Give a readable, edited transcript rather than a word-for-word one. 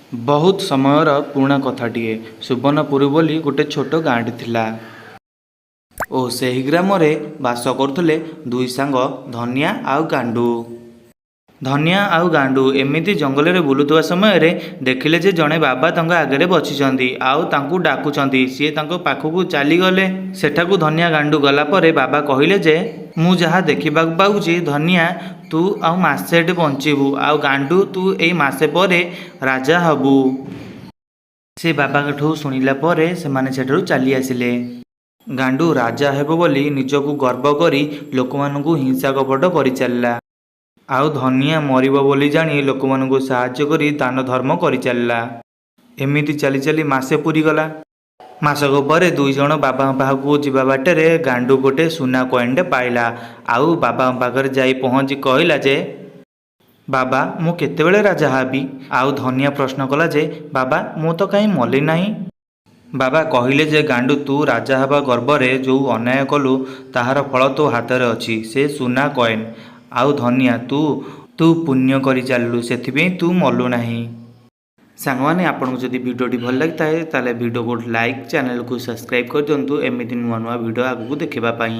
ବହୁତ ସମୟର ପୁରୁଣା କଥାଟିଏ। ସୁବର୍ଣ୍ଣପୁର ବୋଲି ଗୋଟିଏ ଛୋଟ ଗାଁଟି ଥିଲା ଓ ସେହି ଗ୍ରାମରେ ବାସ କରୁଥିଲେ ଦୁଇ ସାଙ୍ଗ ଧନିଆ ଆଉ ଗାଣ୍ଡୁ। ଧନିଆ ଆଉ ଗାଣ୍ଡୁ ଏମିତି ଜଙ୍ଗଲରେ ବୁଲୁଥିବା ସମୟରେ ଦେଖିଲେ ଯେ ଜଣେ ବାବା ତାଙ୍କ ଆଗରେ ବସିଛନ୍ତି ଆଉ ତାଙ୍କୁ ଡାକୁଛନ୍ତି। ସିଏ ତାଙ୍କ ପାଖକୁ ଚାଲିଗଲେ। ସେଠାକୁ ଧନିଆ ଗାଣ୍ଡୁ ଗଲା ପରେ ବାବା କହିଲେ ଯେ ମୁଁ ଯାହା ଦେଖିବାକୁ ପାଉଛି ଧନିଆ ତୁ ଆଉ ମାସେ ଏଠି ବଞ୍ଚିବୁ ଆଉ ଗାଣ୍ଡୁ ତୁ ଏଇ ମାସେ ପରେ ରାଜା ହବୁ। ସେ ବାବାଙ୍କଠୁ ଶୁଣିଲା ପରେ ସେମାନେ ସେଠାରୁ ଚାଲି ଆସିଲେ। ଗାଣ୍ଡୁ ରାଜା ହେବ ବୋଲି ନିଜକୁ ଗର୍ବ କରି ଲୋକମାନଙ୍କୁ ହିଂସା କପଟ କରିଚାଲିଲା। ଆଉ ଧନିଆ ମରିବ ବୋଲି ଜାଣି ଲୋକମାନଙ୍କୁ ସାହାଯ୍ୟ କରି ଦାନ ଧର୍ମ କରିଚାଲିଲା। ଏମିତି ଚାଲି ଚାଲି ମାସେ ପୂରିଗଲା। ମାସକ ପରେ ଦୁଇ ଜଣ ବାବାଙ୍କ ପାଖକୁ ଯିବା ବାଟରେ ଗାଣ୍ଡୁ ଗୋଟେ ସୁନା କଏନ୍ଟେ ପାଇଲା ଆଉ ବାବାଙ୍କ ପାଖରେ ଯାଇ ପହଞ୍ଚି କହିଲା ଯେ ବାବା ମୁଁ କେତେବେଳେ ରାଜା ହେବି? ଆଉ ଧନିଆ ପ୍ରଶ୍ନ କଲା ଯେ ବାବା ମୁଁ ତ କାହିଁ ମଲି ନାହିଁ? ବାବା କହିଲେ ଯେ ଗାଣ୍ଡୁ ତୁ ରାଜା ହେବା ଗର୍ବରେ ଯେଉଁ ଅନ୍ୟାୟ କଲୁ ତାହାର ଫଳ ତୋ ହାତରେ ଅଛି, ସେ ସୁନା କଏନ୍। ଆଉ ଧନିଆ ତୁ ତୁ ପୁଣ୍ୟ କରି ଚାଲିଲୁ ସେଥିପାଇଁ ତୁ ମଲୁ ନାହିଁ। ସାଙ୍ଗମାନେ ଆପଣଙ୍କୁ ଯଦି ଭିଡ଼ିଓଟି ଭଲ ଲାଗିଥାଏ ତାହେଲେ ଭିଡ଼ିଓକୁ ଲାଇକ୍ ଚ୍ୟାନେଲକୁ ସବସ୍କ୍ରାଇବ୍ କରିଦିଅନ୍ତୁ ଏମିତି ନୂଆ ନୂଆ ଭିଡ଼ିଓ ଆଗକୁ ଦେଖିବା ପାଇଁ।